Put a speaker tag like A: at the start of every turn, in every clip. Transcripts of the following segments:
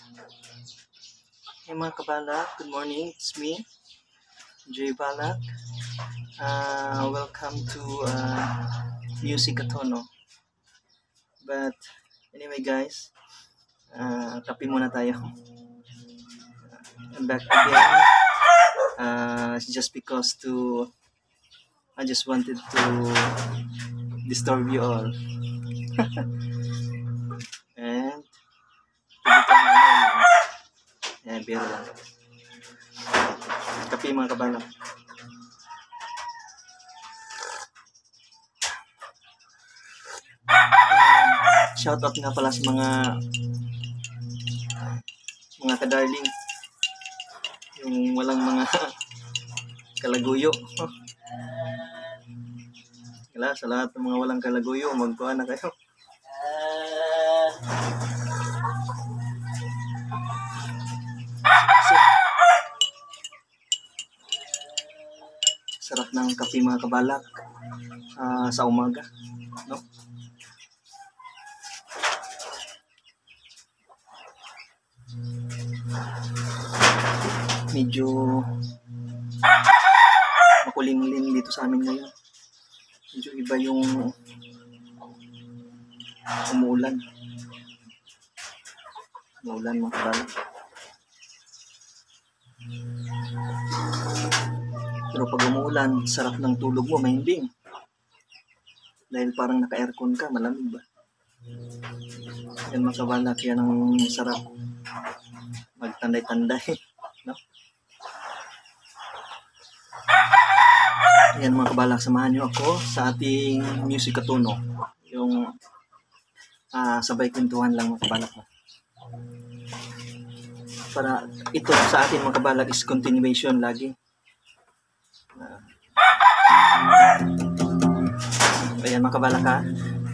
A: Hey mga kabalak, good morning, it's me, Jay Balak. Welcome to Music Atono. But anyway guys, kape muna tayo. I'm back again. Just because I just wanted to disturb you all. And to become annoying. Biro lang. Kape mga kabalak. Shoutout nga pala sa mga kadarling, yung walang mga kalaguyo. Kala sa lahat ng mga walang kalaguyo, magkuha na kayo. Sarap ng kape mga kabalak sa umaga, no? Medyo makulingling dito sa amin ngayon. Medyo iba yung umuulan mga kabalak. Pero pag umuulan, sarap ng tulog mo, mahimbing. Dahil parang naka-aircon ka, malamig ba? Yan mga kabalak, yan ang sarap magtanday-tanday, no? Yan mga kabalak, samahan nyo ako sa ating Music Atono. Yung sabay kwentuhan lang mga kabalak. Para ito sa atin mga kabalak is continuation lagi. Ayan mga kabalak ha,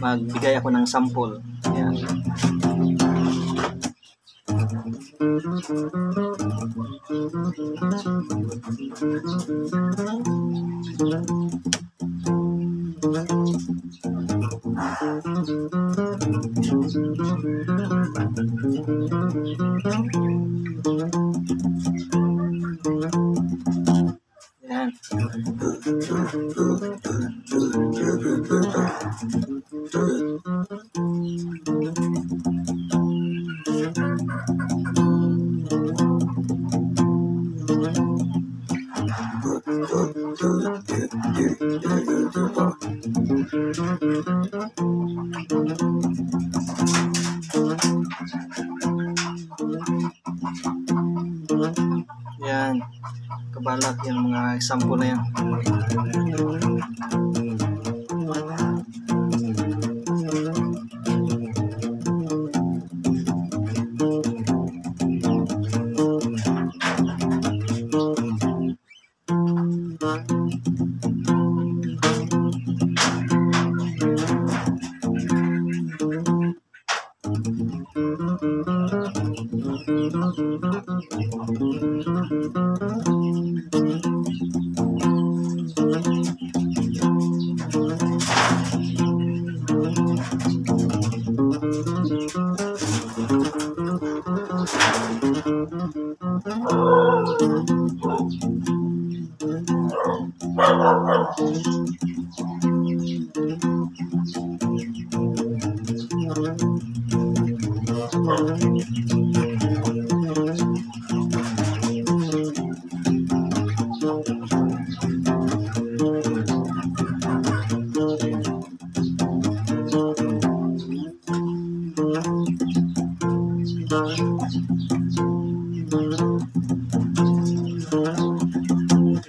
A: magbigay ako ng sample. Ayan. Ayan. Yan, kabalak yung mga example na yan.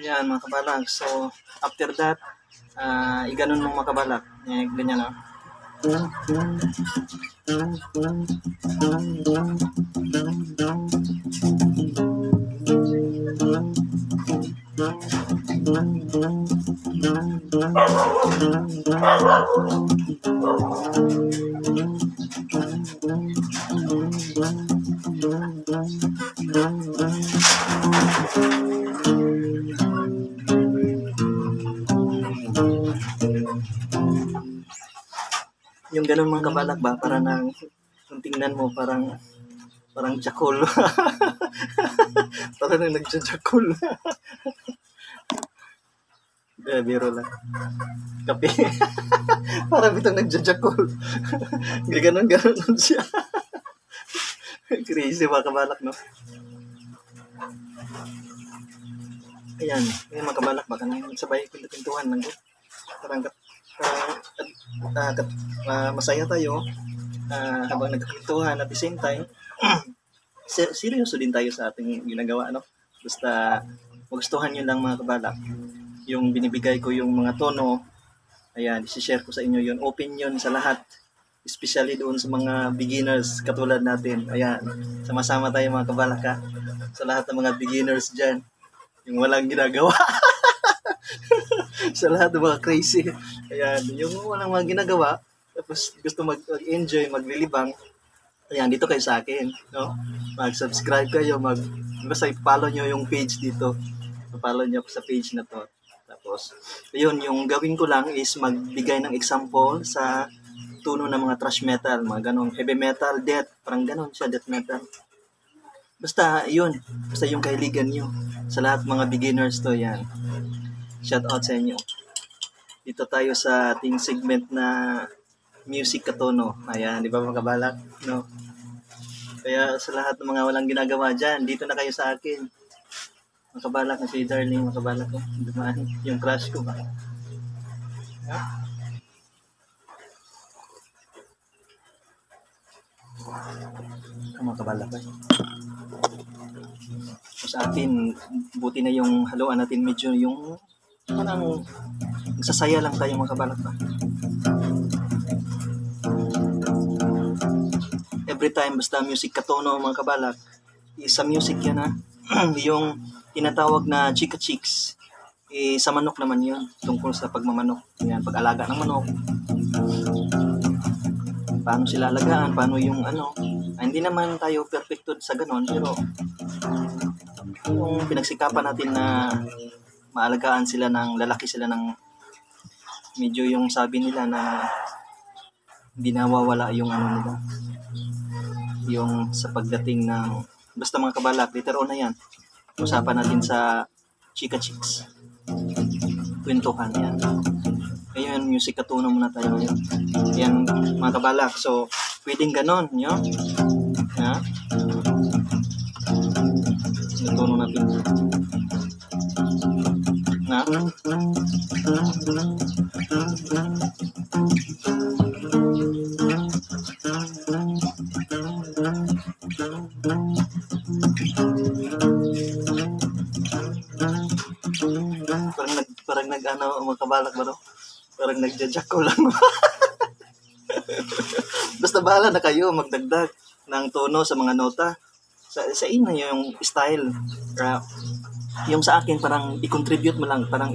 A: Yan mga kabalak. So after that, iganon mong mga kabalak. Ganyan na. Yung ganun mga kabalak ba, para nang kung tingnan mo parang Parang jakol. Parang nagjajakol. Biro lang. Kape. Parang bitang nagjajakol. Gaganon-ganon siya. Crazy mga kabalak, no? Ayan, yung mga kabalak, baka nang sabay pintuhan lang. Parang masaya tayo habang nagkakwentuhan at the same time, seryoso din tayo sa ating ginagawa, no? Basta magustuhan nyo lang mga kabalak. Yung binibigay ko yung mga tono, ayan, isi-share ko sa inyo yun. Open yun sa lahat. Especially doon sa mga beginners katulad natin. Ayan, sama-sama tayo mga kabalak ha. Sa lahat ng mga beginners dyan. Yung walang ginagawa. Sa lahat ng mga crazy. Ayan, yung walang mga ginagawa. Tapos gusto mag-enjoy, maglilibang. Ayan, dito kayo sa akin. No? Mag-subscribe kayo. Basta i-follow nyo yung page dito. Follow nyo sa page na to. Tapos, yun, yung gawin ko lang is magbigay ng example sa tuno ng mga thrash metal, mga ganong heavy metal, death, parang ganon siya, death metal. Basta, yun. Basta yung kahiligan nyo. Sa lahat mga beginners to, yan. Shout out sa inyo. Dito tayo sa ating segment na music katono. Ayan, di ba mga kabalak? No? Kaya sa lahat ng mga walang ginagawa dyan, dito na kayo sa akin. Makabalak na si Darling, makabalak ko. Dumaan yung crush ko ba? Makabalak ko. So, sa atin, buti na yung haluan natin medyo yung parang nagsasaya lang tayo makabalak ba? Every time basta music katono mga kabalak, sa music yan ha. Yung tinatawag na chika chicks, sa manok naman yun, tungkol sa pagmamanok. Yan, pag-alaga ng manok, paano sila alagaan, paano yung hindi naman tayo perfecto sa ganon, pero yung pinagsikapan natin na maalagaan sila ng lalaki sila ng medyo yung sabi nila na hindi nawawala yung nila, yung sa pagdating ng basta mga kabalak, later on na yan. Usapan natin sa Chika Chicks. Kwentuhan yan. Ngayon, music katuno muna tayo ngayon. Yan, mga kabalak. So, pwedeng ganon, nyo? Ha? Katuno natin. Na? Parang mga kabalak ba no? Parang nagja-jack ko lang. Basta bahala na kayo magdagdag ng tono sa mga nota. Sa inyo yung style. Yung sa akin parang i-contribute mo lang, parang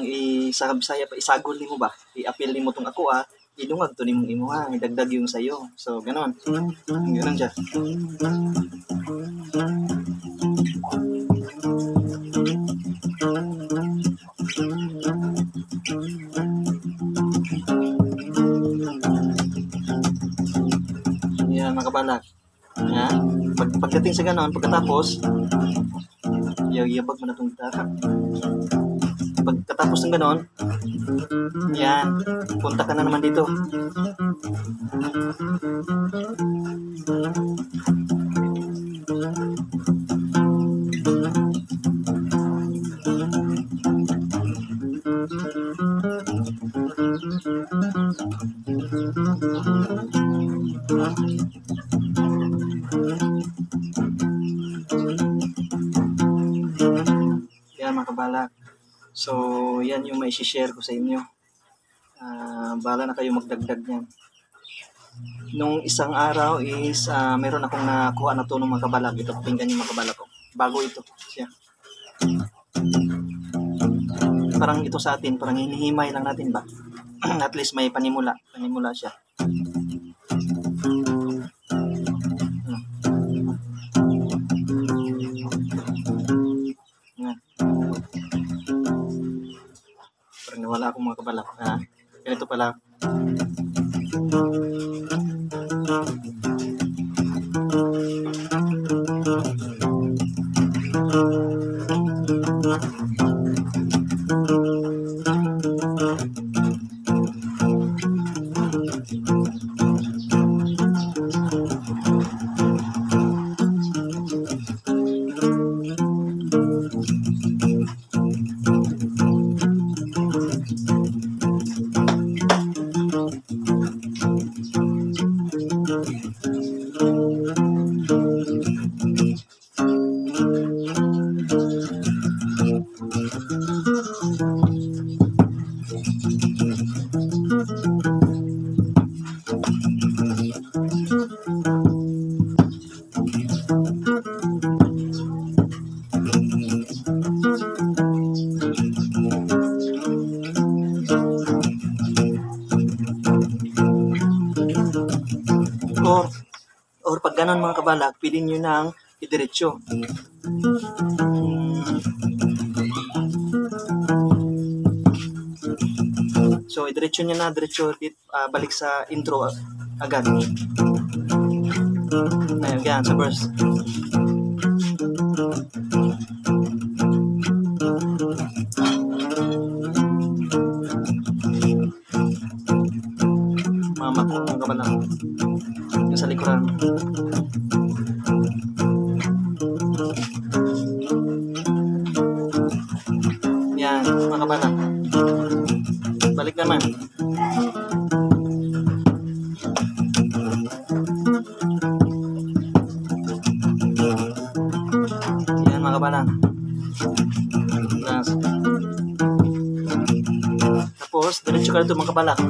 A: isagab-saya pa, isagol nimo ba? I-appeal nimo tong ako idungag to nimo idagdag yung sayo. So ganon. Ganon siya. Yan mga kabalak. Pagdating sa ganon, pagkatapos iyabag mo na itong gitara. Pagkatapos ng ganon, yan, punta ka na naman dito. Yan mga kabalak. So, yan yung may share ko sa inyo. Bahala na kayo magdagdag yan. Nung isang araw is meron akong nakuha na to ng mga kabalak. Ito, tingnan yung mga kabalak ko. Bago ito siya. Parang ito sa atin, parang hinihimay lang natin ba? At least may panimula siya. Parang nawala akong mga kabalak. Ganito pala. kabalak, pwede nyo nang idiretso. So, idiretso nyo na, balik sa intro agad. Ayun, yan, sa verse. Mamakong ka ba lang? Yung sa likuran. Yan, mga kabalang. Balik naman. Yan, mga kabalang. Tapos, diretso ka dito, mga kabalang.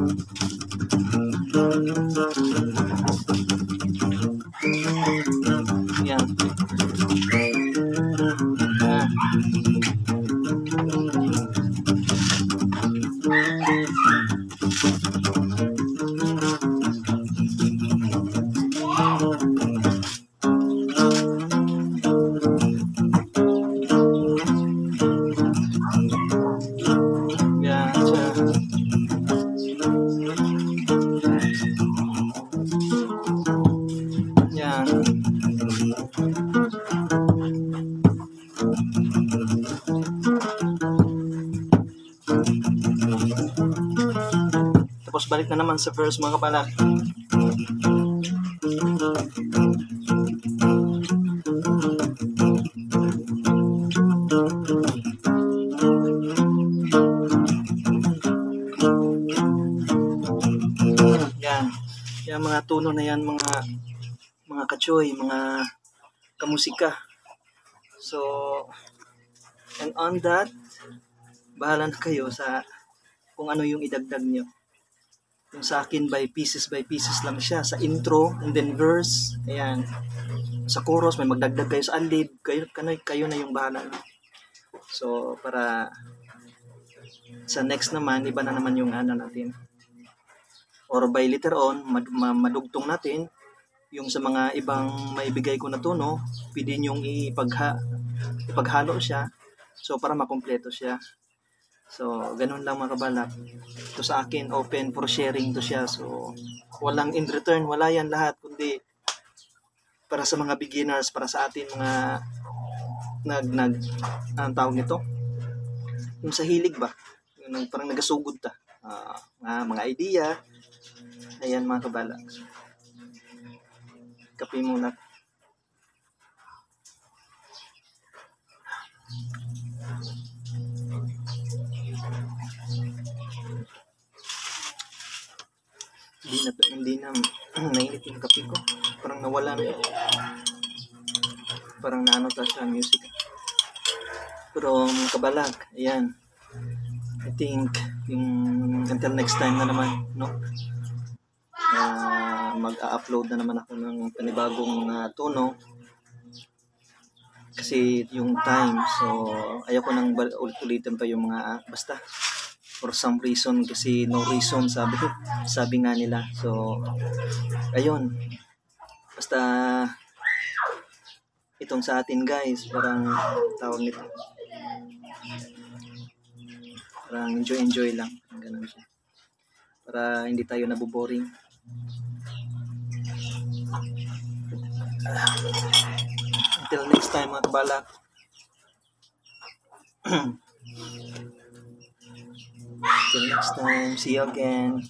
A: Yan. Tapos balik na naman sa verse, mga kabalak. Yan. Yan mga tuno na yan, mga kachoy, mga kamusika. So, and on that, bahala na kayo sa kung ano yung idagdag nyo. Yung sa akin by pieces lang siya sa intro and then verse. Ayan. Sa chorus may magdagdag kayo sa ad-lib. Kayo na yung bahala. So para sa next naman iba na naman yung ano natin. Or by later on madugtong natin yung sa mga ibang maibigay ko na tono, pwede nyong ipaghalo siya. So para makumpleto siya. So, ganun lang mga kabalak. Ito sa akin, open for sharing to siya. So, walang in return, wala yan lahat. Kundi, para sa mga beginners, para sa atin mga anong tawag nito? Yung sa hilig ba? Yung parang nagasugod ta. Mga idea. Ayan mga kabalak. Kape muna. Hindi na nainit yung kape ko. Parang nawala na. Parang naano ta sa music. Pero kabalag, ayan. I think yung until next time na naman, no? Mag-upload na naman ako ng panibagong tono. Kasi yung time, so ayaw ko nang ulit-ulitin pa yung mga basta. For some reason, kasi no reason sabi nga nila. So ayun, basta itong sa atin guys, parang tawag nito, parang enjoy lang, ganun siya, para hindi tayo naboboring. Until next time mga kabalak. Till next time, see you again.